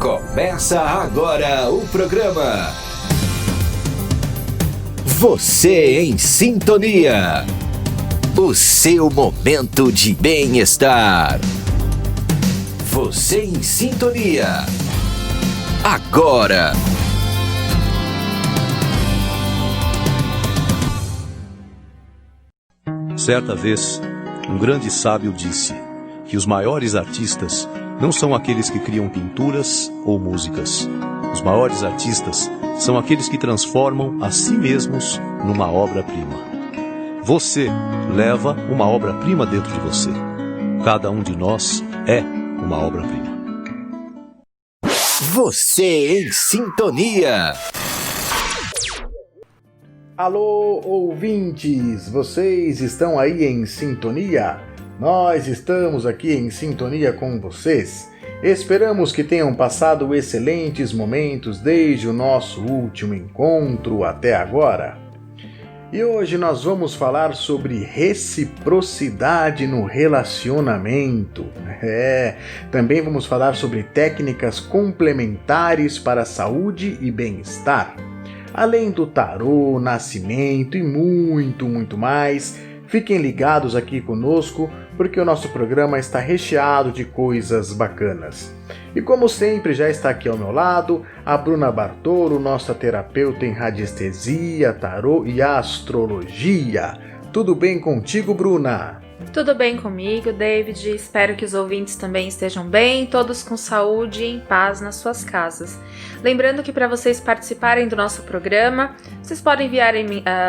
Começa agora o programa Você em Sintonia. O seu momento de bem-estar. Você em Sintonia. Agora. Certa vez, um grande sábio disse que os maiores artistas não são aqueles que criam pinturas ou músicas. Os maiores artistas são aqueles que transformam a si mesmos numa obra-prima. Você leva uma obra-prima dentro de você. Cada um de nós é uma obra-prima. Você em Sintonia. Alô, ouvintes! Vocês estão aí em sintonia? Nós estamos aqui em sintonia com vocês. Esperamos que tenham passado excelentes momentos desde o nosso último encontro até agora. E hoje nós vamos falar sobre reciprocidade no relacionamento. Também vamos falar sobre técnicas complementares para a saúde e bem-estar. Além do tarô, nascimento e muito mais, fiquem ligados aqui conosco, porque o nosso programa está recheado de coisas bacanas. E como sempre, já está aqui ao meu lado a Bruna Bartolo, nossa terapeuta em radiestesia, tarô e astrologia. Tudo bem contigo, Bruna? Tudo bem comigo, David. Espero que os ouvintes também estejam bem, todos com saúde e em paz nas suas casas. Lembrando que para vocês participarem do nosso programa, vocês podem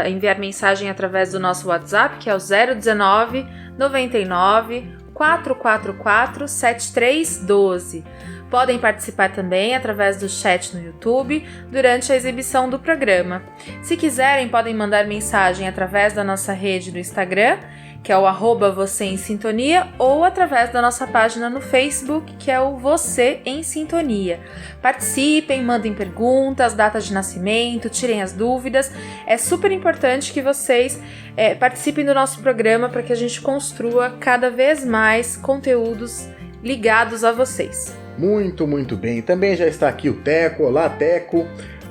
enviar mensagem através do nosso WhatsApp, que é o 019 99 444 7312. Podem participar também através do chat no YouTube durante a exibição do programa. Se quiserem, podem mandar mensagem através da nossa rede do Instagram, que é o @Você em Sintonia, ou através da nossa página no Facebook, que é o Você em Sintonia. Participem, mandem perguntas, datas de nascimento, tirem as dúvidas. É super importante que vocês participem do nosso programa para que a gente construa cada vez mais conteúdos ligados a vocês. Muito bem. Também já está aqui o Teco. Olá, Teco.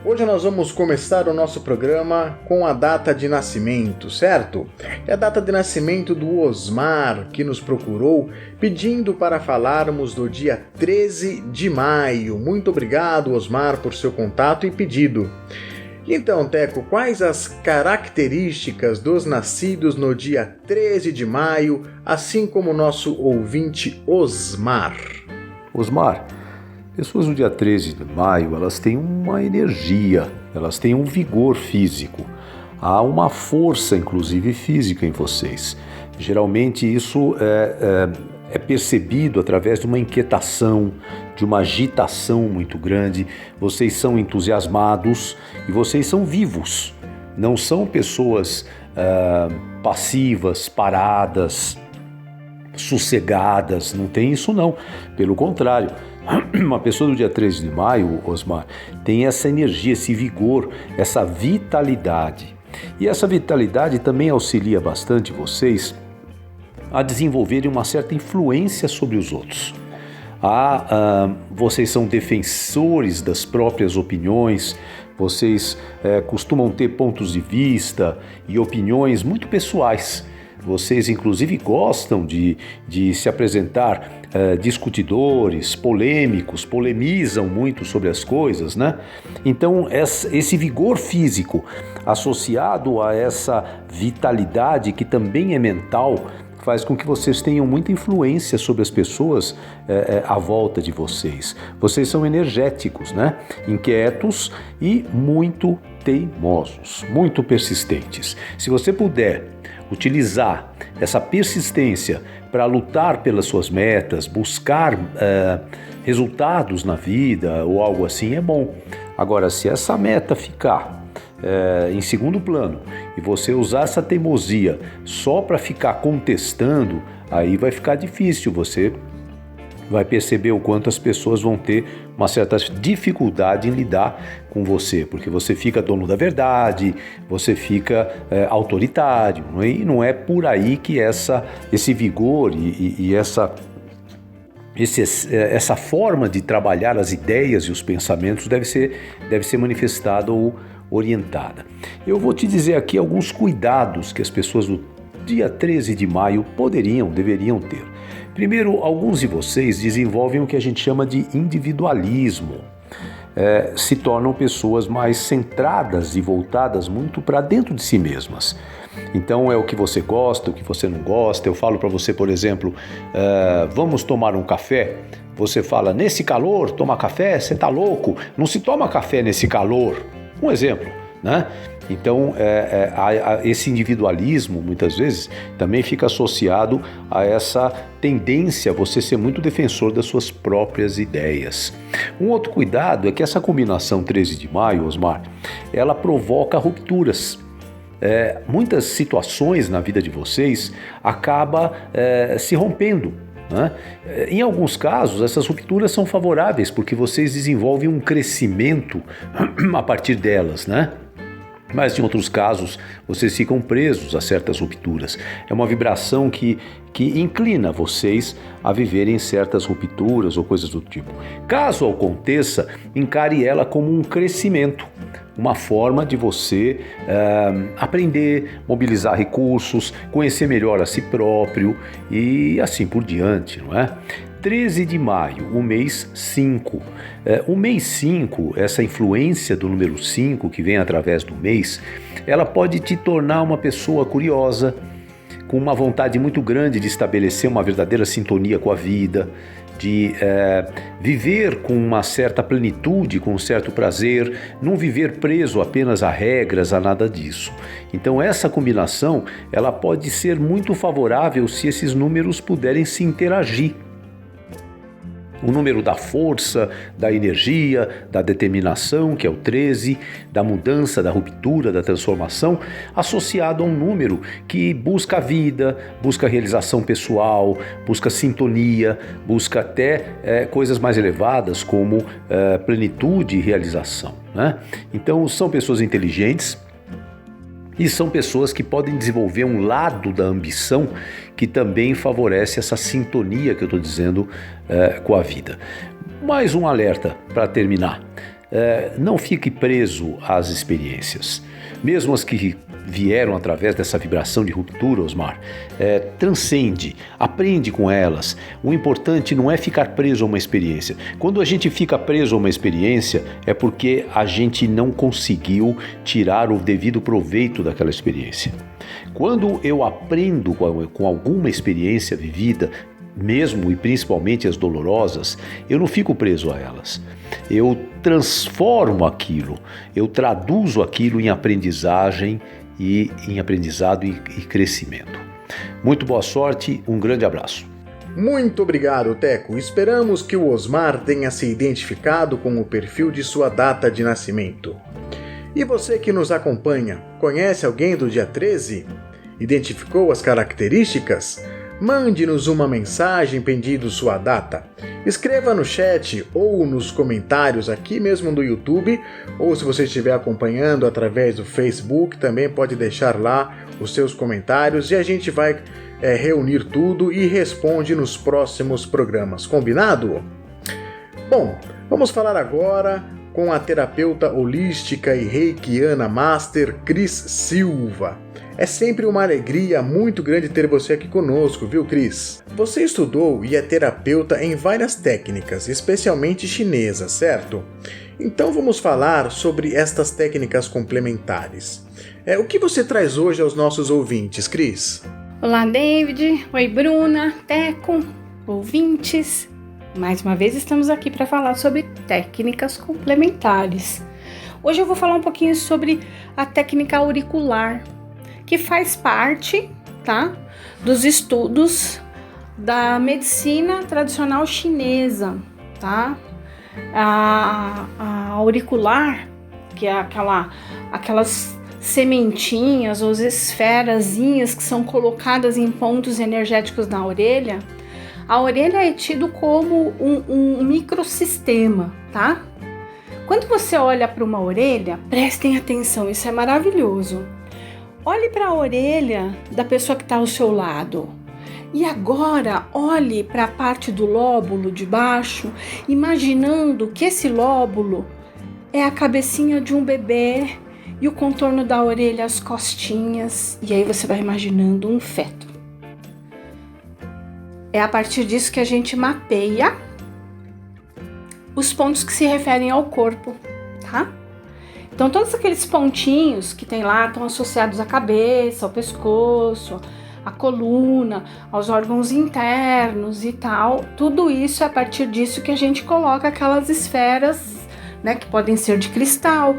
Hoje nós vamos começar o nosso programa com a data de nascimento, certo? É a data de nascimento do Osmar, que nos procurou pedindo para falarmos do dia 13 de maio. Muito obrigado, Osmar, por seu contato e pedido. Então, Teco, quais as características dos nascidos no dia 13 de maio, assim como o nosso ouvinte Osmar? Osmar, pessoas no dia 13 de maio, elas têm uma energia, elas têm um vigor físico. Há uma força, inclusive, física em vocês. Geralmente isso é percebido através de uma inquietação, de uma agitação muito grande. Vocês são entusiasmados e vocês são vivos. Não são pessoas passivas, paradas, sossegadas. Não tem isso não. Pelo contrário. Uma pessoa do dia 13 de maio, Osmar, tem essa energia, esse vigor, essa vitalidade. E essa vitalidade também auxilia bastante vocês a desenvolverem uma certa influência sobre os outros. Vocês são defensores das próprias opiniões, vocês costumam ter pontos de vista e opiniões muito pessoais. Vocês, inclusive, gostam de se apresentar discutidores, polêmicos, polemizam muito sobre as coisas, né? Então, esse vigor físico associado a essa vitalidade que também é mental faz com que vocês tenham muita influência sobre as pessoas à volta de vocês. Vocês são energéticos, né? Inquietos e muito teimosos, muito persistentes. Se você puder utilizar essa persistência para lutar pelas suas metas, buscar resultados na vida ou algo assim, é bom. Agora, se essa meta ficar em segundo plano e você usar essa teimosia só para ficar contestando, aí vai ficar difícil. Você vai perceber o quanto as pessoas vão ter uma certa dificuldade em lidar com você, porque você fica dono da verdade, você fica autoritário, e não é por aí que esse vigor e essa forma de trabalhar as ideias e os pensamentos deve ser manifestada ou orientada. Eu vou te dizer aqui alguns cuidados que as pessoas do dia 13 de maio deveriam ter. Primeiro, alguns de vocês desenvolvem o que a gente chama de individualismo. Se tornam pessoas mais centradas e voltadas muito para dentro de si mesmas. Então é o que você gosta, o que você não gosta. Eu falo para você, por exemplo, vamos tomar um café? Você fala, nesse calor, tomar café? Você tá louco? Não se toma café nesse calor. Um exemplo, né? Então, esse individualismo, muitas vezes, também fica associado a essa tendência a você ser muito defensor das suas próprias ideias. Um outro cuidado é que essa combinação 13 de maio, Osmar, ela provoca rupturas. Muitas situações na vida de vocês acabam se rompendo, né? Em alguns casos, essas rupturas são favoráveis, porque vocês desenvolvem um crescimento a partir delas, né? Mas em outros casos, vocês ficam presos a certas rupturas. É uma vibração que inclina vocês a viverem certas rupturas ou coisas do tipo. Caso aconteça, encare ela como um crescimento, uma forma de você aprender, mobilizar recursos, conhecer melhor a si próprio e assim por diante, não é? 13 de maio, o mês 5. O mês 5, essa influência do número 5 que vem através do mês, ela pode te tornar uma pessoa curiosa, com uma vontade muito grande de estabelecer uma verdadeira sintonia com a vida, de viver com uma certa plenitude, com um certo prazer, não viver preso apenas a regras, a nada disso. Então essa combinação, ela pode ser muito favorável se esses números puderem se interagir. O número da força, da energia, da determinação, que é o 13, da mudança, da ruptura, da transformação, associado a um número que busca a vida, busca a realização pessoal, busca sintonia, busca até coisas mais elevadas como plenitude e realização, né? Então são pessoas inteligentes, e são pessoas que podem desenvolver um lado da ambição que também favorece essa sintonia que eu estou dizendo com a vida. Mais um alerta para terminar. Não fique preso às experiências. Mesmo as que vieram através dessa vibração de ruptura, Osmar, transcende, aprende com elas. O importante não é ficar preso a uma experiência. Quando a gente fica preso a uma experiência, é porque a gente não conseguiu tirar o devido proveito daquela experiência. Quando eu aprendo com alguma experiência vivida, mesmo e principalmente as dolorosas, eu não fico preso a elas. Eu transformo aquilo, eu traduzo aquilo em aprendizagem e em aprendizado e crescimento. Muito boa sorte, um grande abraço. Muito obrigado, Teco. Esperamos que o Osmar tenha se identificado com o perfil de sua data de nascimento. E você que nos acompanha, conhece alguém do dia 13? Identificou as características? Mande-nos uma mensagem pedindo sua data. Escreva no chat ou nos comentários aqui mesmo do YouTube, ou se você estiver acompanhando através do Facebook, também pode deixar lá os seus comentários e a gente vai reunir tudo e responde nos próximos programas. Combinado? Bom, vamos falar agora com a terapeuta holística e reikiana Master Cris Silva. É sempre uma alegria muito grande ter você aqui conosco, viu, Cris? Você estudou e é terapeuta em várias técnicas, especialmente chinesas, certo? Então vamos falar sobre estas técnicas complementares. O que você traz hoje aos nossos ouvintes, Cris? Olá, David. Oi, Bruna, Teco, ouvintes. Mais uma vez estamos aqui para falar sobre técnicas complementares. Hoje eu vou falar um pouquinho sobre a técnica auricular, que faz parte, tá, dos estudos da medicina tradicional chinesa, tá? A auricular, que é aquelas sementinhas ou esferazinhas que são colocadas em pontos energéticos na orelha. A orelha é tido como um microsistema, tá? Quando você olha para uma orelha, prestem atenção, isso é maravilhoso. Olhe para a orelha da pessoa que está ao seu lado E agora olhe para a parte do lóbulo de baixo, imaginando que esse lóbulo é a cabecinha de um bebê e o contorno da orelha, as costinhas, e aí você vai imaginando um feto. É a partir disso que a gente mapeia os pontos que se referem ao corpo, tá? Então todos aqueles pontinhos que tem lá estão associados à cabeça, ao pescoço, à coluna, aos órgãos internos e tal. Tudo isso é a partir disso que a gente coloca aquelas esferas, né, que podem ser de cristal,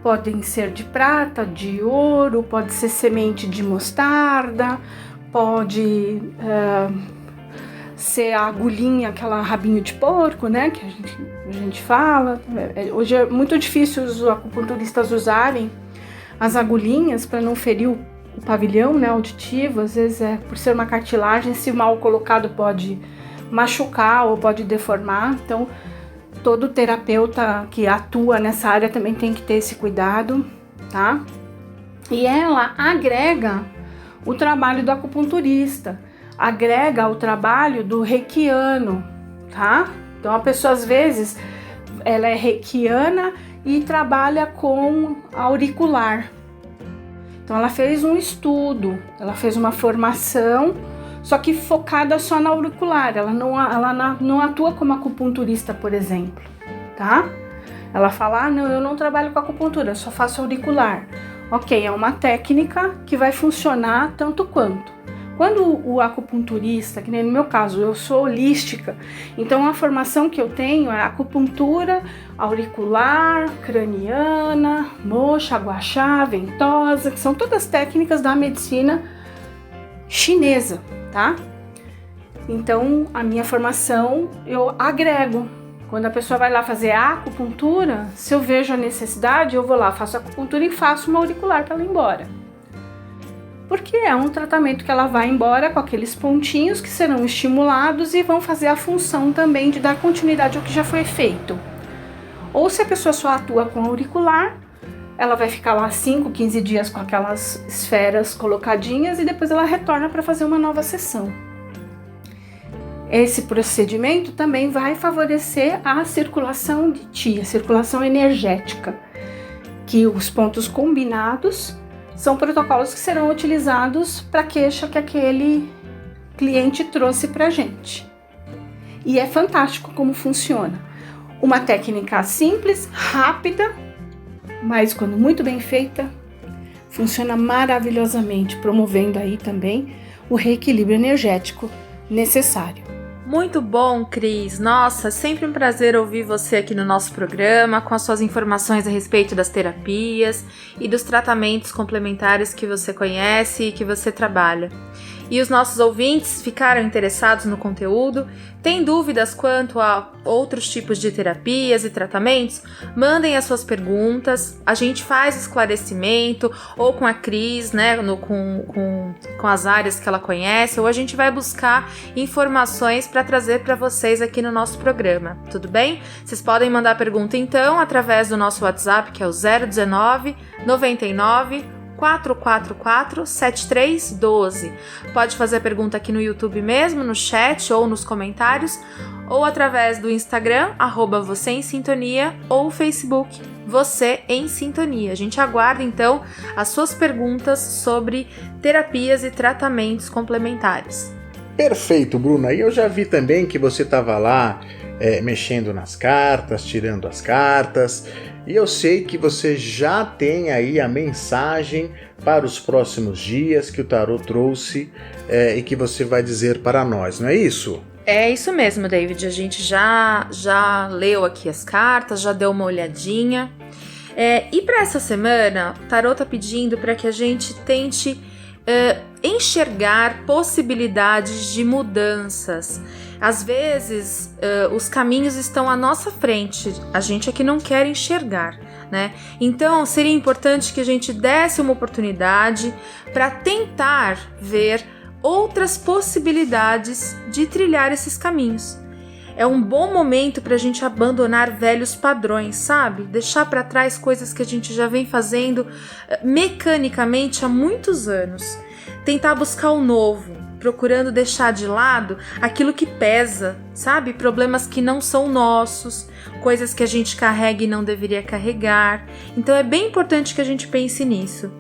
podem ser de prata, de ouro, pode ser semente de mostarda, pode ser a agulhinha, aquela rabinho de porco, né, que a gente fala. Hoje é muito difícil os acupunturistas usarem as agulhinhas para não ferir o pavilhão, né, auditivo. Às vezes por ser uma cartilagem, se mal colocado pode machucar ou pode deformar. Então todo terapeuta que atua nessa área também tem que ter esse cuidado, tá? E ela agrega o trabalho do acupunturista, agrega o trabalho do reikiano, tá? Então a pessoa às vezes ela é reikiana e trabalha com auricular. Então ela fez um estudo, ela fez uma formação, só que focada só na auricular. Ela não atua como acupunturista, por exemplo, tá? Ela fala, não, eu não trabalho com acupuntura, eu só faço auricular. Ok, é uma técnica que vai funcionar tanto quanto. Quando o acupunturista, que nem no meu caso, eu sou holística, então a formação que eu tenho é acupuntura auricular, craniana, moxa, guaxá, ventosa, que são todas técnicas da medicina chinesa, tá? Então a minha formação eu agrego. Quando a pessoa vai lá fazer a acupuntura, se eu vejo a necessidade, eu vou lá, faço a acupuntura e faço uma auricular para ela ir embora. Porque é um tratamento que ela vai embora com aqueles pontinhos que serão estimulados e vão fazer a função também de dar continuidade ao que já foi feito. Ou se a pessoa só atua com auricular, ela vai ficar lá 5, 15 dias com aquelas esferas colocadinhas e depois ela retorna para fazer uma nova sessão. Esse procedimento também vai favorecer a circulação de Qi, a circulação energética, que os pontos combinados são protocolos que serão utilizados para a queixa que aquele cliente trouxe para a gente. E é fantástico como funciona. Uma técnica simples, rápida, mas quando muito bem feita, funciona maravilhosamente, promovendo aí também o reequilíbrio energético necessário. Muito bom, Cris. Nossa, sempre um prazer ouvir você aqui no nosso programa, com as suas informações a respeito das terapias e dos tratamentos complementares que você conhece e que você trabalha. E os nossos ouvintes ficaram interessados no conteúdo? Têm dúvidas quanto a outros tipos de terapias e tratamentos? Mandem as suas perguntas, a gente faz esclarecimento, ou com a Cris, né, com as áreas que ela conhece, ou a gente vai buscar informações para trazer para vocês aqui no nosso programa, tudo bem? Vocês podem mandar pergunta então através do nosso WhatsApp, que é o 019 99 444 7312. Pode fazer a pergunta aqui no YouTube mesmo, no chat ou nos comentários, ou através do Instagram, @Você em Sintonia, ou o Facebook, Você em Sintonia. A gente aguarda então as suas perguntas sobre terapias e tratamentos complementares. Perfeito, Bruna. E eu já vi também que você estava lá mexendo nas cartas, tirando as cartas. E eu sei que você já tem aí a mensagem para os próximos dias que o tarô trouxe e que você vai dizer para nós, não é isso? É isso mesmo, David. A gente já leu aqui as cartas, já deu uma olhadinha. E para essa semana, o tarô tá pedindo para que a gente tente enxergar possibilidades de mudanças. Às vezes, os caminhos estão à nossa frente, a gente é que não quer enxergar, né? Então, seria importante que a gente desse uma oportunidade para tentar ver outras possibilidades de trilhar esses caminhos. É um bom momento para a gente abandonar velhos padrões, sabe? Deixar para trás coisas que a gente já vem fazendo mecanicamente há muitos anos. Tentar buscar o novo, procurando deixar de lado aquilo que pesa, sabe? Problemas que não são nossos, coisas que a gente carrega e não deveria carregar. Então é bem importante que a gente pense nisso.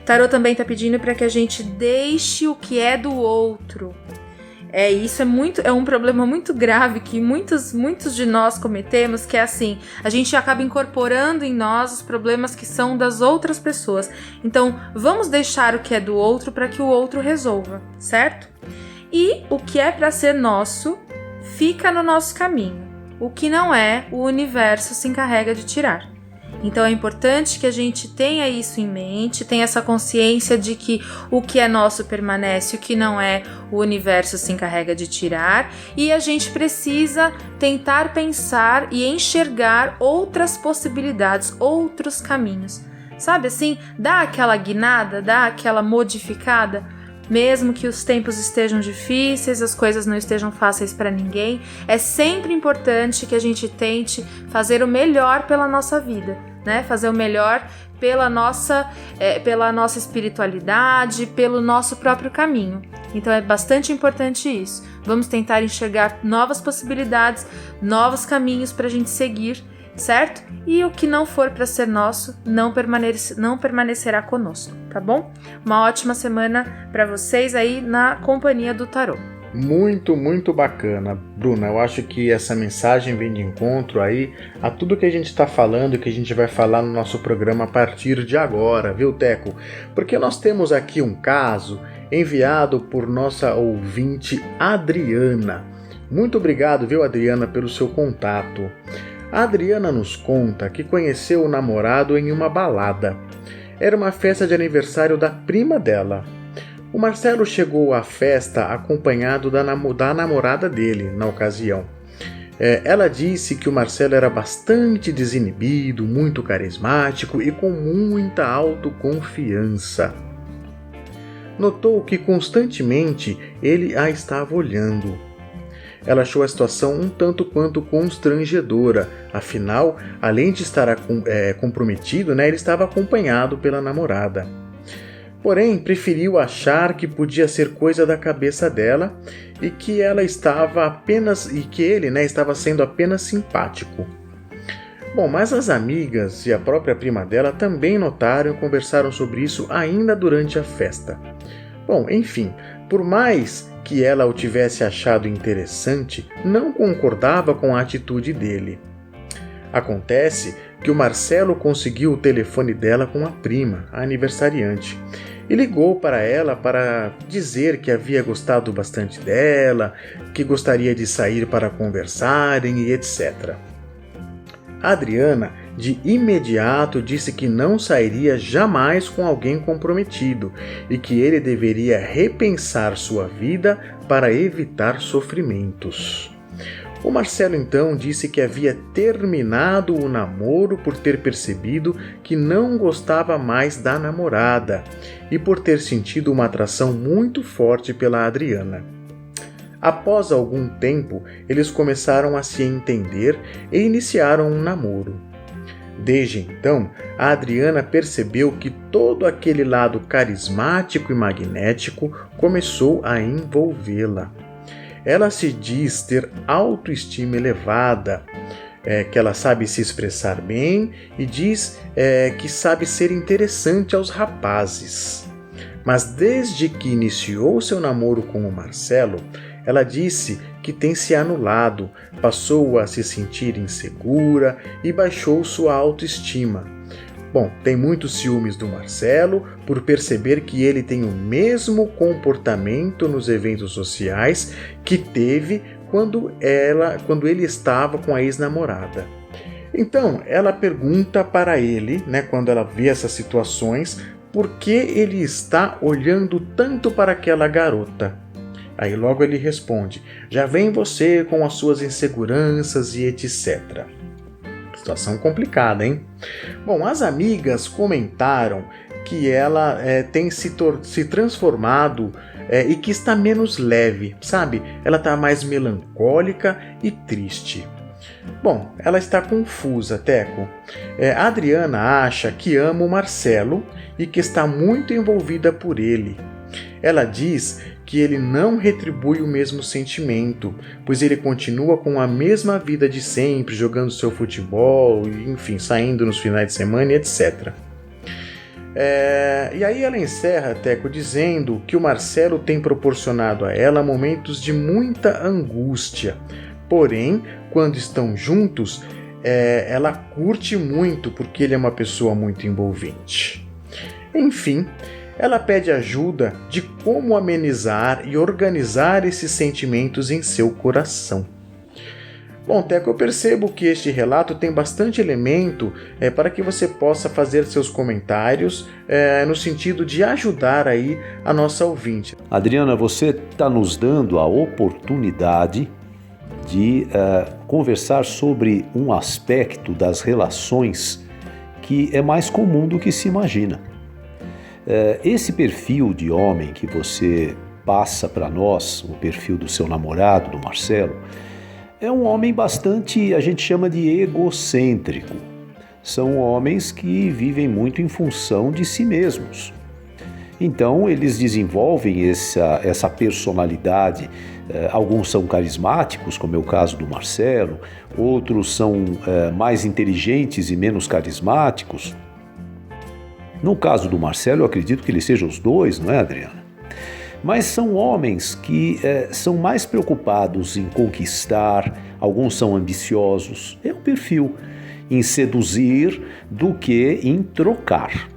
Tarô também está pedindo para que a gente deixe o que é do outro. Isso é um problema muito grave que muitos de nós cometemos, que é assim, a gente acaba incorporando em nós os problemas que são das outras pessoas. Então, vamos deixar o que é do outro para que o outro resolva, certo? E o que é para ser nosso, fica no nosso caminho. O que não é, o universo se encarrega de tirar. Então é importante que a gente tenha isso em mente, tenha essa consciência de que o que é nosso permanece, o que não é, o universo se encarrega de tirar, e a gente precisa tentar pensar e enxergar outras possibilidades, outros caminhos. Sabe assim, dá aquela guinada, dá aquela modificada. Mesmo que os tempos estejam difíceis, as coisas não estejam fáceis para ninguém, é sempre importante que a gente tente fazer o melhor pela nossa vida, né? Fazer o melhor pela nossa espiritualidade, pelo nosso próprio caminho. Então é bastante importante isso. Vamos tentar enxergar novas possibilidades, novos caminhos para a gente seguir, certo? E o que não for para ser nosso não permanecerá conosco, tá bom? Uma ótima semana para vocês aí na companhia do Tarô. Muito, muito bacana, Bruna. Eu acho que essa mensagem vem de encontro aí a tudo que a gente está falando e que a gente vai falar no nosso programa a partir de agora, viu, Teco? Porque nós temos aqui um caso enviado por nossa ouvinte Adriana. Muito obrigado, viu, Adriana, pelo seu contato. A Adriana nos conta que conheceu o namorado em uma balada. Era uma festa de aniversário da prima dela. O Marcelo chegou à festa acompanhado da namorada dele, na ocasião. Ela disse que o Marcelo era bastante desinibido, muito carismático e com muita autoconfiança. Notou que constantemente ele a estava olhando. Ela achou a situação um tanto quanto constrangedora, afinal, além de estar comprometido, ele estava acompanhado pela namorada. Porém, preferiu achar que podia ser coisa da cabeça dela e que ele estava sendo apenas simpático. Bom, mas as amigas e a própria prima dela também notaram e conversaram sobre isso ainda durante a festa. Bom, enfim, por mais que ela o tivesse achado interessante, não concordava com a atitude dele. Acontece que o Marcelo conseguiu o telefone dela com a prima, a aniversariante, e ligou para ela para dizer que havia gostado bastante dela, que gostaria de sair para conversarem e etc. A Adriana, de imediato, disse que não sairia jamais com alguém comprometido e que ele deveria repensar sua vida para evitar sofrimentos. O Marcelo então disse que havia terminado o namoro por ter percebido que não gostava mais da namorada e por ter sentido uma atração muito forte pela Adriana. Após algum tempo, eles começaram a se entender e iniciaram um namoro. Desde então, a Adriana percebeu que todo aquele lado carismático e magnético começou a envolvê-la. Ela se diz ter autoestima elevada, que ela sabe se expressar bem e diz que sabe ser interessante aos rapazes. Mas desde que iniciou seu namoro com o Marcelo, ela disse que tem se anulado, passou a se sentir insegura e baixou sua autoestima. Bom, tem muitos ciúmes do Marcelo por perceber que ele tem o mesmo comportamento nos eventos sociais que teve quando ele estava com a ex-namorada. Então, ela pergunta para ele, quando ela vê essas situações, por que ele está olhando tanto para aquela garota. Aí logo ele responde, já vem você com as suas inseguranças e etc. Situação complicada, hein? Bom, as amigas comentaram que ela tem se transformado e que está menos leve, sabe? Ela está mais melancólica e triste. Bom, ela está confusa, Teco. A Adriana acha que ama o Marcelo e que está muito envolvida por ele. Ela diz que ele não retribui o mesmo sentimento, pois ele continua com a mesma vida de sempre, jogando seu futebol, enfim, saindo nos finais de semana e etc. E aí ela encerra, Teco, dizendo que o Marcelo tem proporcionado a ela momentos de muita angústia. Porém, quando estão juntos, ela curte muito porque ele é uma pessoa muito envolvente. Enfim, ela pede ajuda de como amenizar e organizar esses sentimentos em seu coração. Bom, Teco, eu percebo que este relato tem bastante elemento para que você possa fazer seus comentários no sentido de ajudar aí a nossa ouvinte. Adriana, você está nos dando a oportunidade de conversar sobre um aspecto das relações que é mais comum do que se imagina. Esse perfil de homem que você passa para nós, o perfil do seu namorado, do Marcelo, é um homem bastante, a gente chama de egocêntrico. São homens que vivem muito em função de si mesmos. Então, eles desenvolvem essa personalidade. Alguns são carismáticos, como é o caso do Marcelo, outros são mais inteligentes e menos carismáticos. No caso do Marcelo, eu acredito que ele seja os dois, não é, Adriana? Mas são homens que são mais preocupados em conquistar, alguns são ambiciosos, é o perfil, em seduzir do que em trocar.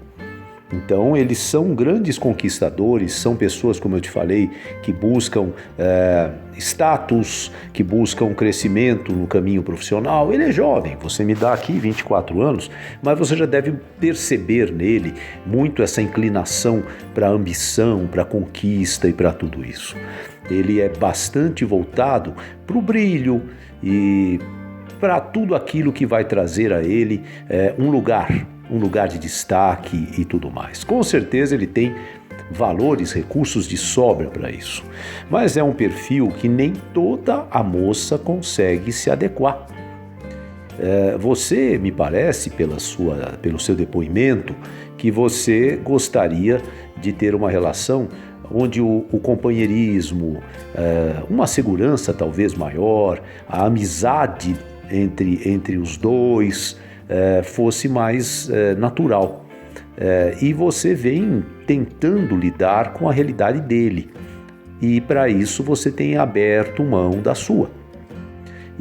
Então, eles são grandes conquistadores, são pessoas, como eu te falei, que buscam status, que buscam crescimento no caminho profissional. Ele é jovem, você me dá aqui 24 anos, mas você já deve perceber nele muito essa inclinação para a ambição, para a conquista e para tudo isso. Ele é bastante voltado para o brilho e para tudo aquilo que vai trazer a ele um lugar de destaque e tudo mais. Com certeza ele tem valores, recursos de sobra para isso. Mas é um perfil que nem toda a consegue se adequar. Você, me parece, pelo seu depoimento, que você gostaria de ter uma relação onde o companheirismo, uma segurança talvez maior, a amizade entre os dois fosse mais natural. E você vem tentando lidar com a realidade dele. E para isso você tem aberto mão da sua.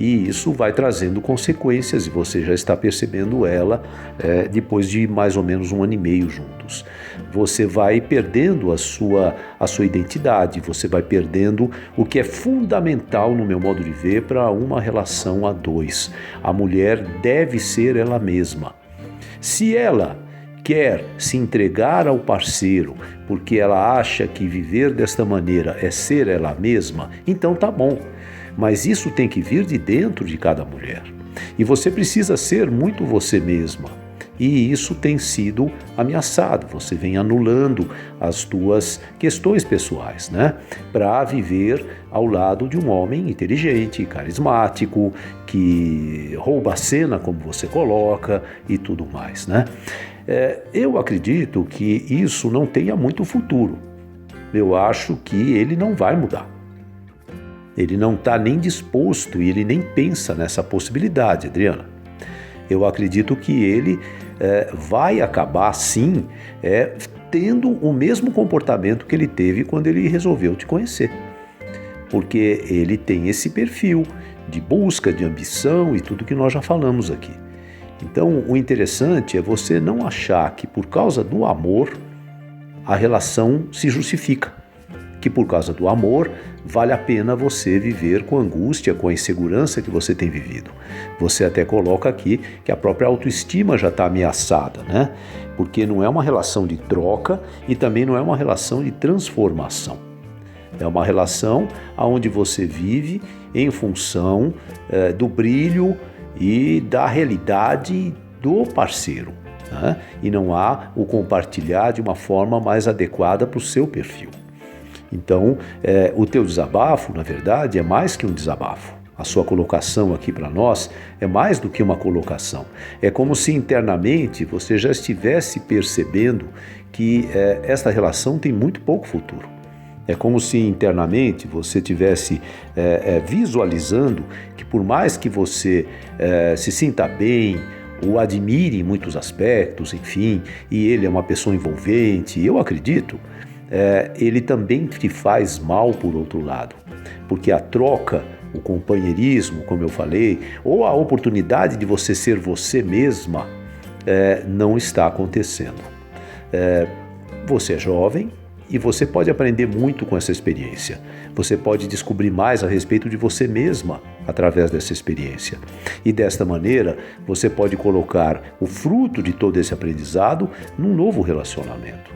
E isso vai trazendo consequências e você já está percebendo ela depois de mais ou menos 1 ano e meio juntos. Você vai perdendo a sua identidade, você vai perdendo o que é fundamental no meu modo de ver para uma relação a dois. A mulher deve ser ela mesma. Se ela quer se entregar ao parceiro porque ela acha que viver desta maneira é ser ela mesma, então tá bom. Mas isso tem que vir de dentro de cada mulher. E você precisa ser muito você mesma. E isso tem sido ameaçado. Você vem anulando as tuas questões pessoais, né? Para viver ao lado de um homem inteligente, carismático, que rouba a cena, como você coloca, e tudo mais, né? Eu acredito que isso não tenha muito futuro. Eu acho que ele não vai mudar. Ele não está nem disposto e ele nem pensa nessa possibilidade, Adriana. Eu acredito que ele vai acabar, sim, tendo o mesmo comportamento que ele teve quando ele resolveu te conhecer. Porque ele tem esse perfil de busca, de ambição e tudo que nós já falamos aqui. Então, o interessante é você não achar que por causa do amor a relação se justifica. Que por causa do amor vale a pena você viver com angústia, com a insegurança que você tem vivido. Você até coloca aqui que a própria autoestima já está ameaçada, né? Porque não é uma relação de troca e também não é uma relação de transformação. É uma relação onde você vive em função do brilho e da realidade do parceiro, né? E não há o compartilhar de uma forma mais adequada para o seu perfil. Então, o teu desabafo, na verdade, é mais que um desabafo. A sua colocação aqui para nós é mais do que uma colocação. É como se internamente você já estivesse percebendo que esta relação tem muito pouco futuro. É como se internamente você estivesse visualizando que por mais que você se sinta bem, o admire em muitos aspectos, enfim, e ele é uma pessoa envolvente, eu acredito, ele também te faz mal por outro lado, porque a troca, o companheirismo, como eu falei, ou a oportunidade de você ser você mesma, não está acontecendo. Você é jovem e você pode aprender muito com essa experiência. Você pode descobrir mais a respeito de você mesma através dessa experiência. E desta maneira, você pode colocar o fruto de todo esse aprendizado num novo relacionamento.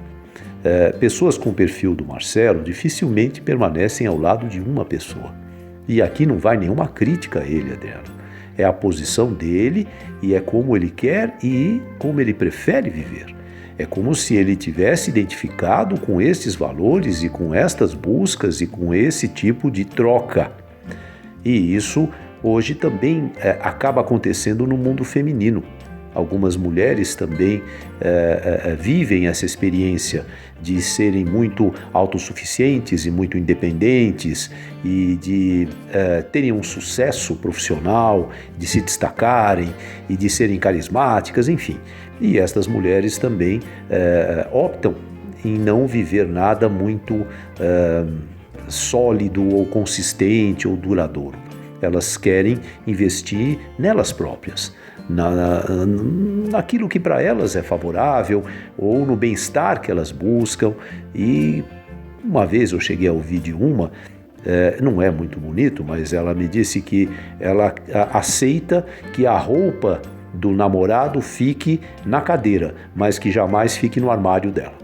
Pessoas com o perfil do Marcelo dificilmente permanecem ao lado de uma pessoa. E aqui não vai nenhuma crítica a ele, Adriano. É a posição dele e é como ele quer e como ele prefere viver. É como se ele tivesse identificado com esses valores e com estas buscas e com esse tipo de troca. E isso hoje também acaba acontecendo no mundo feminino. Algumas mulheres também vivem essa experiência de serem muito autossuficientes e muito independentes e de terem um sucesso profissional, de se destacarem e de serem carismáticas, enfim. E estas mulheres também optam em não viver nada muito sólido ou consistente ou duradouro. Elas querem investir nelas próprias, naquilo que para elas é favorável ou no bem-estar que elas buscam. E uma vez eu cheguei a ouvir de uma, não é muito bonito, mas ela me disse que ela aceita que a roupa do namorado fique na cadeira, mas que jamais fique no armário dela.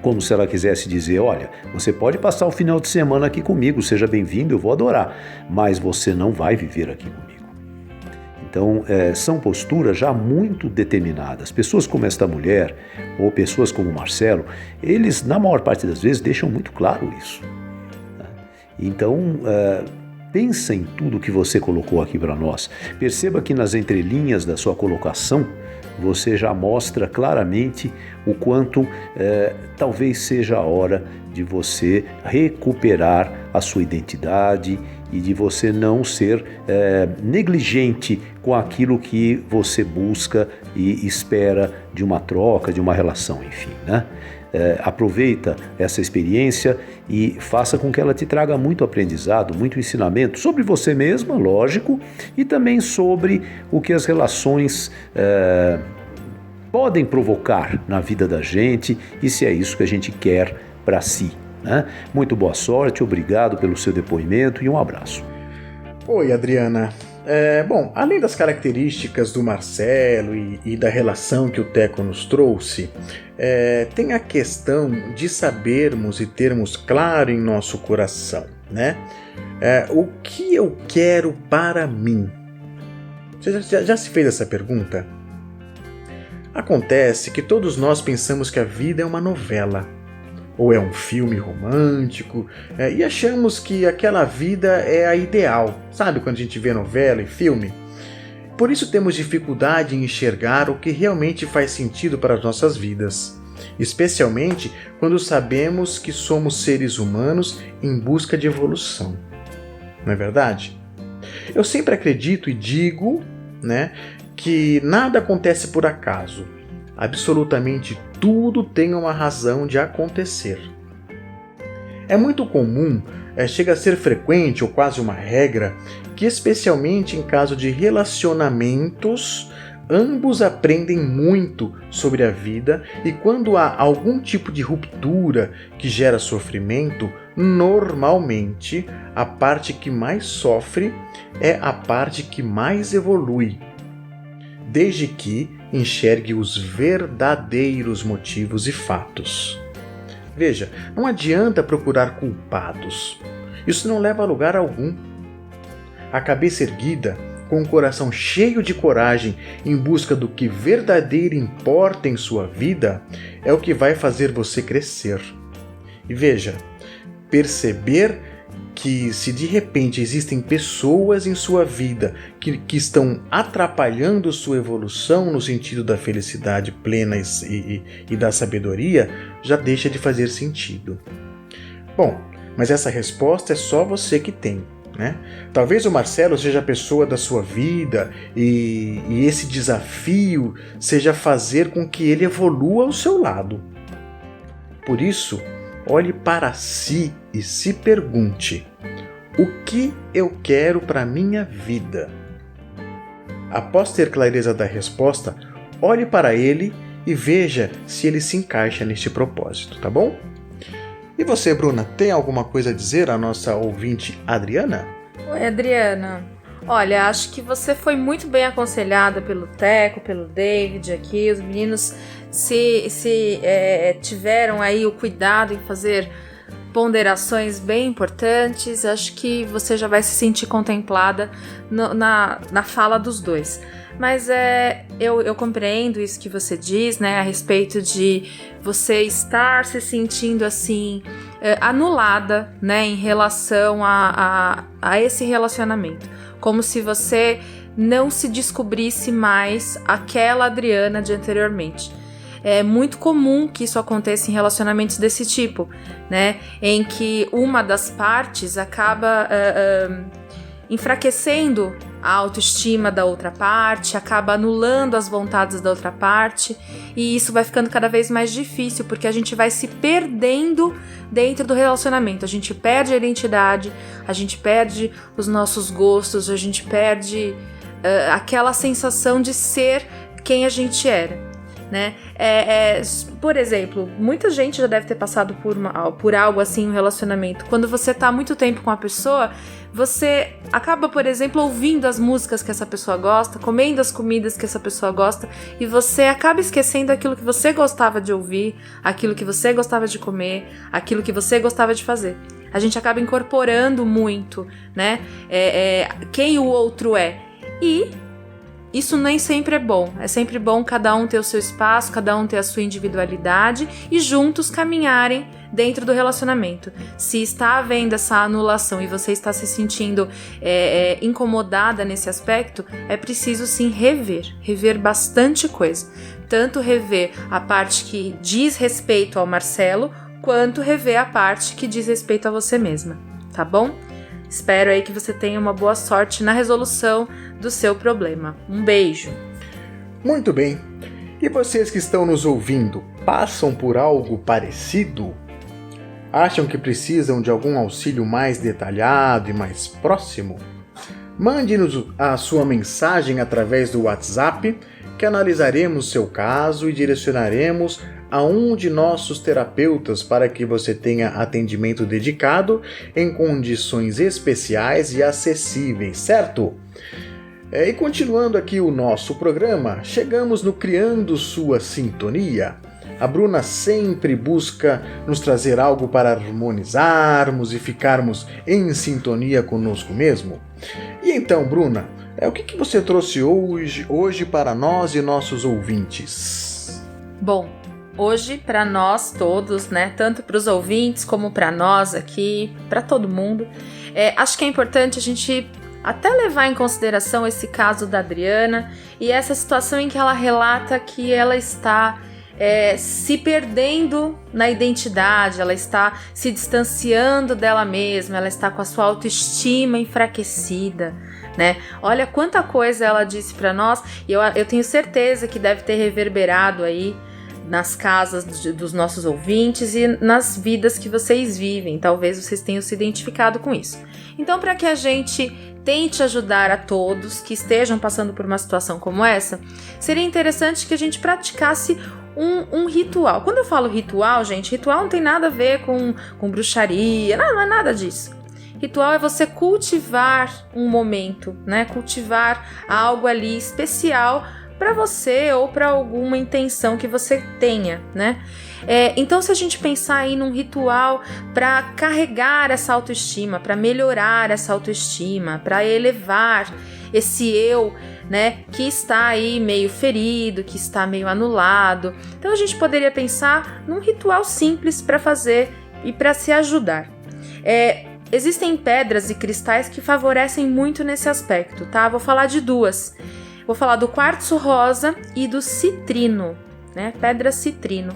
Como se ela quisesse dizer, olha, você pode passar o final de semana aqui comigo, seja bem-vindo, eu vou adorar, mas você não vai viver aqui comigo. Então, são posturas já muito determinadas. Pessoas como esta mulher, ou pessoas como o Marcelo, eles, na maior parte das vezes, deixam muito claro isso. Então, pensa em tudo que você colocou aqui para nós. Perceba que nas entrelinhas da sua colocação, você já mostra claramente o quanto talvez seja a hora de você recuperar a sua identidade e de você não ser negligente com aquilo que você busca e espera de uma troca, de uma relação, enfim, né? Aproveita essa experiência e faça com que ela te traga muito aprendizado, muito ensinamento sobre você mesma, lógico, e também sobre o que as relações podem provocar na vida da gente e se é isso que a gente quer para si, né? Muito boa sorte, obrigado pelo seu depoimento e um abraço. Oi, Adriana. Bom, além das características do Marcelo e da relação que o Teco nos trouxe, tem a questão de sabermos e termos claro em nosso coração, né? O que eu quero para mim? Você já se fez essa pergunta? Acontece que todos nós pensamos que a vida é uma novela, ou é um filme romântico, e achamos que aquela vida é a ideal. Sabe quando a gente vê novela e filme? Por isso temos dificuldade em enxergar o que realmente faz sentido para as nossas vidas, especialmente quando sabemos que somos seres humanos em busca de evolução. Não é verdade? Eu sempre acredito e digo, né, que nada acontece por acaso. Absolutamente tudo tem uma razão de acontecer. É muito comum, chega a ser frequente ou quase uma regra, que especialmente em caso de relacionamentos, ambos aprendem muito sobre a vida e quando há algum tipo de ruptura que gera sofrimento, normalmente a parte que mais sofre é a parte que mais evolui, desde que enxergue os verdadeiros motivos e fatos. Veja, não adianta procurar culpados. Isso não leva a lugar algum. A cabeça erguida, com o coração cheio de coragem em busca do que verdadeiro importa em sua vida, é o que vai fazer você crescer. E veja, perceber que se de repente existem pessoas em sua vida que estão atrapalhando sua evolução no sentido da felicidade plena e da sabedoria, já deixa de fazer sentido. Bom, mas essa resposta é só você que tem, né? Talvez o Marcelo seja a pessoa da sua vida e esse desafio seja fazer com que ele evolua ao seu lado. Por isso, olhe para si e se pergunte: o que eu quero para minha vida? Após ter clareza da resposta, olhe para ele e veja se ele se encaixa neste propósito, tá bom? E você, Bruna, tem alguma coisa a dizer à nossa ouvinte Adriana? Oi, Adriana. Olha, acho que você foi muito bem aconselhada pelo Teco, pelo David aqui. Os meninos tiveram aí o cuidado em fazer ponderações bem importantes. Acho que você já vai se sentir contemplada na fala dos dois. Mas eu compreendo isso que você diz, né, a respeito de você estar se sentindo assim, anulada, né, em relação a esse relacionamento. Como se você não se descobrisse mais aquela Adriana de anteriormente. É muito comum que isso aconteça em relacionamentos desse tipo, né, em que uma das partes acaba enfraquecendo a autoestima da outra parte, acaba anulando as vontades da outra parte, e isso vai ficando cada vez mais difícil, porque a gente vai se perdendo dentro do relacionamento, a gente perde a identidade, a gente perde os nossos gostos, a gente perde aquela sensação de ser quem a gente era. Né? Por exemplo, muita gente já deve ter passado por algo assim, um relacionamento. Quando você tá há muito tempo com a pessoa, você acaba, por exemplo, ouvindo as músicas que essa pessoa gosta, comendo as comidas que essa pessoa gosta, e você acaba esquecendo aquilo que você gostava de ouvir, aquilo que você gostava de comer, aquilo que você gostava de fazer. A gente acaba incorporando muito, né? Quem o outro é. E isso nem sempre é bom. É sempre bom cada um ter o seu espaço, cada um ter a sua individualidade e juntos caminharem dentro do relacionamento. Se está havendo essa anulação e você está se sentindo incomodada nesse aspecto, é preciso sim rever bastante coisa. Tanto rever a parte que diz respeito ao Marcelo, quanto rever a parte que diz respeito a você mesma, tá bom? Espero aí que você tenha uma boa sorte na resolução do seu problema. Um beijo! Muito bem. E vocês que estão nos ouvindo, passam por algo parecido? Acham que precisam de algum auxílio mais detalhado e mais próximo? Mande-nos a sua mensagem através do WhatsApp, que analisaremos seu caso e direcionaremos a um de nossos terapeutas para que você tenha atendimento dedicado em condições especiais e acessíveis, certo? E continuando aqui o nosso programa, chegamos no Criando Sua Sintonia. A Bruna sempre busca nos trazer algo para harmonizarmos e ficarmos em sintonia conosco mesmo. E então, Bruna, o que você trouxe hoje para nós e nossos ouvintes? Bom, hoje para nós todos, né, tanto para os ouvintes como para nós aqui, para todo mundo, acho que é importante a gente até levar em consideração esse caso da Adriana e essa situação em que ela relata que ela está se perdendo na identidade, ela está se distanciando dela mesma, ela está com a sua autoestima enfraquecida, né? Olha quanta coisa ela disse para nós, e eu tenho certeza que deve ter reverberado aí nas casas dos nossos ouvintes e nas vidas que vocês vivem. Talvez vocês tenham se identificado com isso. Então, para que a gente tente ajudar a todos que estejam passando por uma situação como essa, seria interessante que a gente praticasse um ritual. Quando eu falo ritual, gente, ritual não tem nada a ver com bruxaria, não é nada disso. Ritual é você cultivar um momento, né? Cultivar algo ali especial para você ou para alguma intenção que você tenha, né? Então, se a gente pensar aí num ritual para carregar essa autoestima, para melhorar essa autoestima, para elevar esse eu, né, que está aí meio ferido, que está meio anulado. Então, a gente poderia pensar num ritual simples para fazer e para se ajudar. Existem pedras e cristais que favorecem muito nesse aspecto, tá? Vou falar de duas. Vou falar do quartzo rosa e do citrino, né? Pedra citrino.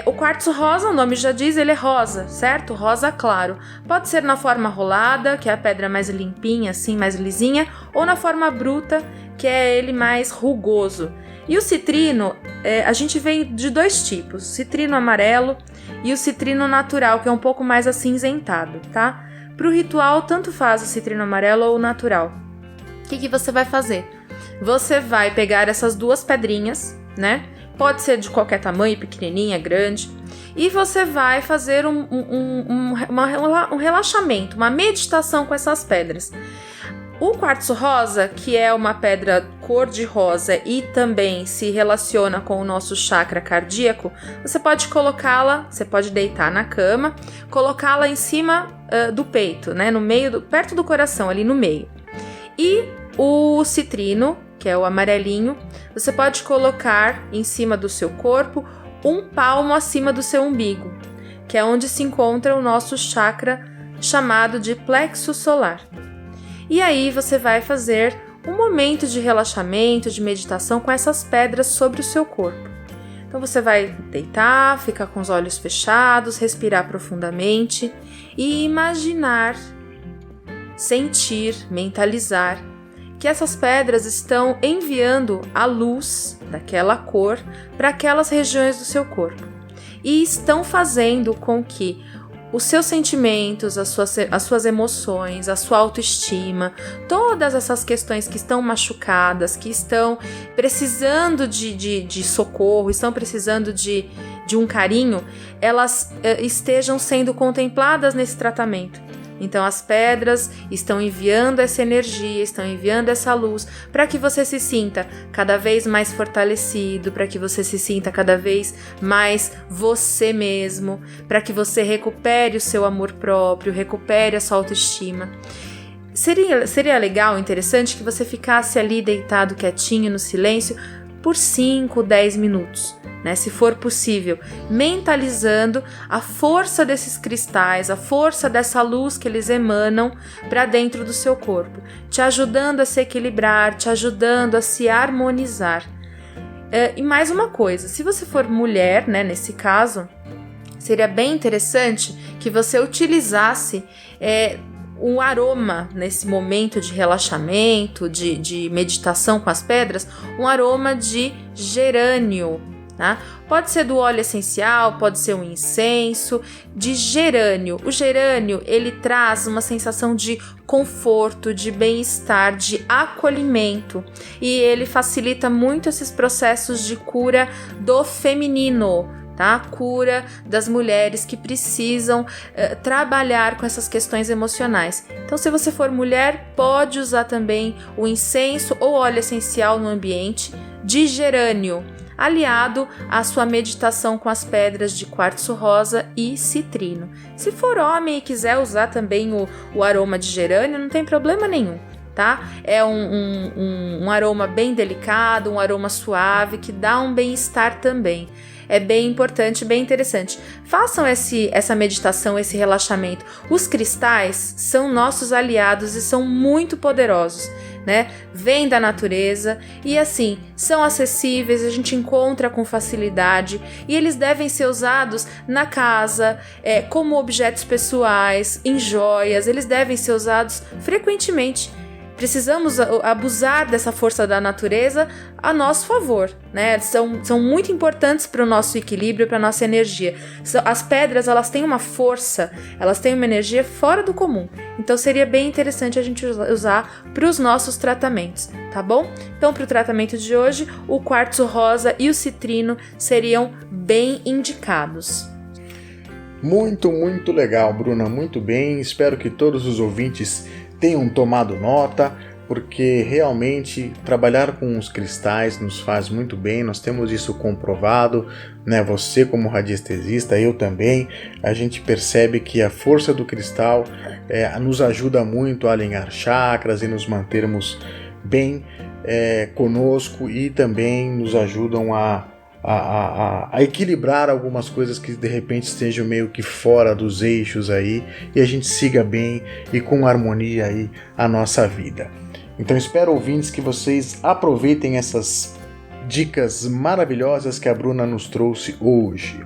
O quartzo rosa, o nome já diz, ele é rosa, certo? Rosa claro. Pode ser na forma rolada, que é a pedra mais limpinha, assim, mais lisinha, ou na forma bruta, que é ele mais rugoso. E o citrino, a gente vê de 2 tipos, o citrino amarelo e o citrino natural, que é um pouco mais acinzentado, tá? Para o ritual, tanto faz o citrino amarelo ou o natural. O que você vai fazer? Você vai pegar essas 2 pedrinhas, né? Pode ser de qualquer tamanho, pequenininha, grande. E você vai fazer um relaxamento, uma meditação com essas pedras. O quartzo rosa, que é uma pedra cor de rosa e também se relaciona com o nosso chakra cardíaco, você pode colocá-la, você pode deitar na cama, colocá-la em cima do peito, né? No meio, perto do coração, ali no meio. E o citrino, que é o amarelinho, você pode colocar em cima do seu corpo 1 palmo acima do seu umbigo, que é onde se encontra o nosso chakra chamado de plexo solar. E aí você vai fazer um momento de relaxamento, de meditação com essas pedras sobre o seu corpo. Então você vai deitar, ficar com os olhos fechados, respirar profundamente e imaginar, sentir, mentalizar que essas pedras estão enviando a luz daquela cor para aquelas regiões do seu corpo e estão fazendo com que os seus sentimentos, as suas emoções, a sua autoestima, todas essas questões que estão machucadas, que estão precisando de socorro, estão precisando de um carinho, elas estejam sendo contempladas nesse tratamento. Então as pedras estão enviando essa energia, estão enviando essa luz para que você se sinta cada vez mais fortalecido, para que você se sinta cada vez mais você mesmo, para que você recupere o seu amor próprio, recupere a sua autoestima. Seria legal, interessante que você ficasse ali deitado quietinho no silêncio por 5, 10 minutos. Né, se for possível, mentalizando a força desses cristais, a força dessa luz que eles emanam para dentro do seu corpo, te ajudando a se equilibrar, te ajudando a se harmonizar. E mais uma coisa, se você for mulher, né, nesse caso, seria bem interessante que você utilizasse um aroma nesse momento de relaxamento, de meditação com as pedras, um aroma de gerânio. Tá? Pode ser do óleo essencial, pode ser um incenso, de gerânio. O gerânio, ele traz uma sensação de conforto, de bem-estar, de acolhimento e ele facilita muito esses processos de cura do feminino, tá? Cura das mulheres que precisam trabalhar com essas questões emocionais. Então, se você for mulher, pode usar também o incenso ou óleo essencial no ambiente de gerânio, aliado à sua meditação com as pedras de quartzo rosa e citrino. Se for homem e quiser usar também o aroma de gerânio, não tem problema nenhum, tá? É um aroma bem delicado, um aroma suave, que dá um bem-estar também. É bem importante, bem interessante. Façam essa meditação, esse relaxamento. Os cristais são nossos aliados e são muito poderosos, né? Vêm da natureza e assim, são acessíveis, a gente encontra com facilidade e eles devem ser usados na casa, como objetos pessoais, em joias, eles devem ser usados frequentemente. Precisamos abusar dessa força da natureza a nosso favor, né? São muito importantes para o nosso equilíbrio, para a nossa energia. As pedras, elas têm uma força, elas têm uma energia fora do comum. Então seria bem interessante a gente usar para os nossos tratamentos, tá bom? Então, para o tratamento de hoje, o quartzo rosa e o citrino seriam bem indicados. Muito, muito legal, Bruna, muito bem. Espero que todos os ouvintes tenham tomado nota, porque realmente trabalhar com os cristais nos faz muito bem, nós temos isso comprovado, né? Você como radiestesista, eu também, a gente percebe que a força do cristal nos ajuda muito a alinhar chakras e nos mantermos bem conosco e também nos ajudam a equilibrar algumas coisas que de repente estejam meio que fora dos eixos aí e a gente siga bem e com harmonia aí a nossa vida. Então espero, ouvintes, que vocês aproveitem essas dicas maravilhosas que a Bruna nos trouxe hoje.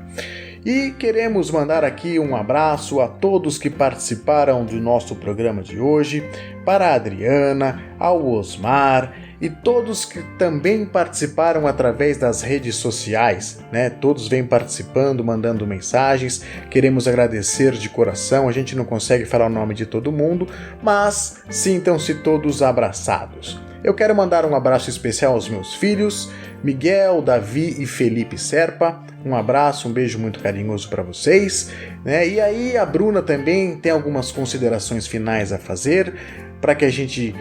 E queremos mandar aqui um abraço a todos que participaram do nosso programa de hoje, para a Adriana, ao Osmar e todos que também participaram através das redes sociais, né? Todos vêm participando, mandando mensagens. Queremos agradecer de coração. A gente não consegue falar o nome de todo mundo, mas sintam-se todos abraçados. Eu quero mandar um abraço especial aos meus filhos, Miguel, Davi e Felipe Serpa. Um abraço, um beijo muito carinhoso para vocês, né? E aí a Bruna também tem algumas considerações finais a fazer para que a gente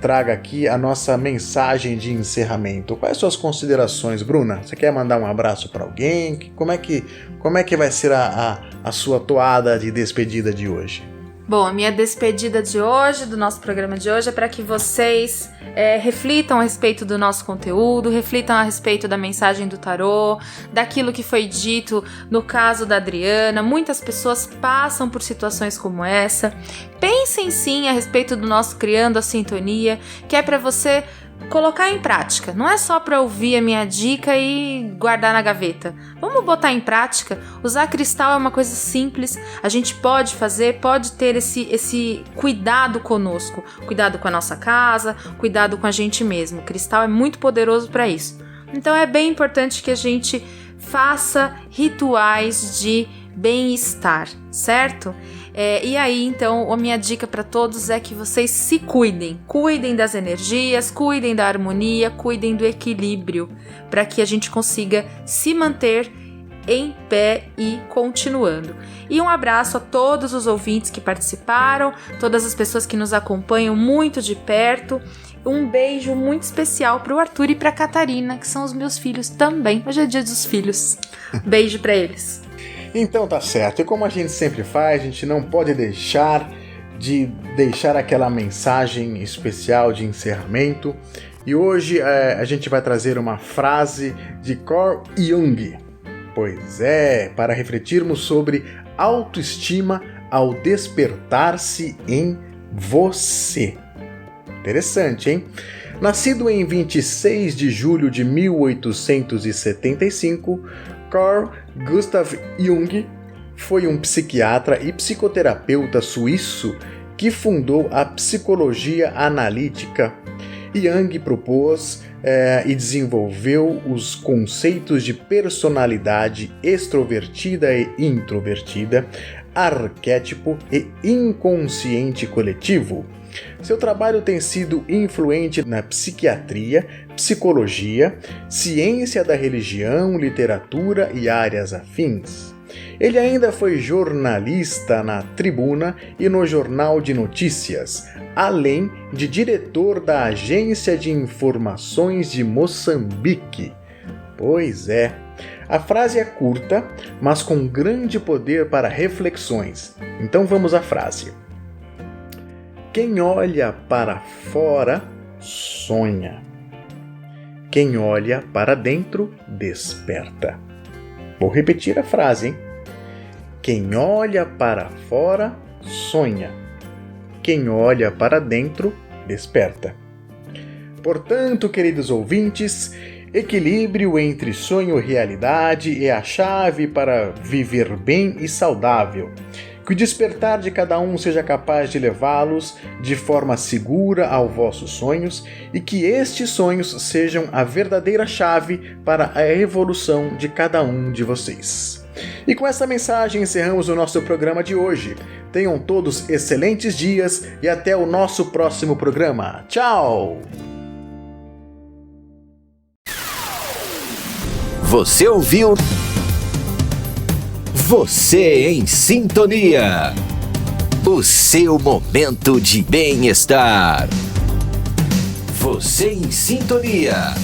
traga aqui a nossa mensagem de encerramento. Quais suas considerações, Bruna? Você quer mandar um abraço para alguém? Como é que vai ser a sua toada de despedida de hoje? Bom, a minha despedida de hoje, do nosso programa de hoje, é para que vocês reflitam a respeito do nosso conteúdo, reflitam a respeito da mensagem do tarô, daquilo que foi dito no caso da Adriana. Muitas pessoas passam por situações como essa. Pensem sim a respeito do nosso Criando a Sintonia, que é para você colocar em prática. Não é só para ouvir a minha dica e guardar na gaveta. Vamos botar em prática. Usar cristal é uma coisa simples. A gente pode fazer, pode ter esse cuidado conosco. Cuidado com a nossa casa, cuidado com a gente mesmo. O cristal é muito poderoso para isso. Então é bem importante que a gente faça rituais de bem-estar, certo? E aí, então, a minha dica para todos é que vocês se cuidem. Cuidem das energias, cuidem da harmonia, cuidem do equilíbrio, para que a gente consiga se manter em pé e continuando. E um abraço a todos os ouvintes que participaram, todas as pessoas que nos acompanham muito de perto. Um beijo muito especial para o Arthur e para a Catarina, que são os meus filhos também. Hoje é dia dos filhos. Beijo para eles. Então tá certo, e como a gente sempre faz, a gente não pode deixar de deixar aquela mensagem especial de encerramento. E hoje a gente vai trazer uma frase de Carl Jung. Pois é, para refletirmos sobre autoestima ao despertar-se em você. Interessante, hein? Nascido em 26 de julho de 1875, Carl Gustav Jung foi um psiquiatra e psicoterapeuta suíço que fundou a psicologia analítica. Jung propôs e desenvolveu os conceitos de personalidade extrovertida e introvertida, arquétipo e inconsciente coletivo. Seu trabalho tem sido influente na psiquiatria, psicologia, ciência da religião, literatura e áreas afins. Ele ainda foi jornalista na Tribuna e no Jornal de Notícias, além de diretor da Agência de Informações de Moçambique. Pois é, a frase é curta, mas com grande poder para reflexões. Então vamos à frase. Quem olha para fora, sonha. Quem olha para dentro, desperta. Vou repetir a frase, hein? Quem olha para fora, sonha. Quem olha para dentro, desperta. Portanto, queridos ouvintes, equilíbrio entre sonho e realidade é a chave para viver bem e saudável. Que o despertar de cada um seja capaz de levá-los de forma segura aos vossos sonhos e que estes sonhos sejam a verdadeira chave para a evolução de cada um de vocês. E com essa mensagem encerramos o nosso programa de hoje. Tenham todos excelentes dias e até o nosso próximo programa. Tchau! Você ouviu? Você em Sintonia. O seu momento de bem-estar. Você em Sintonia.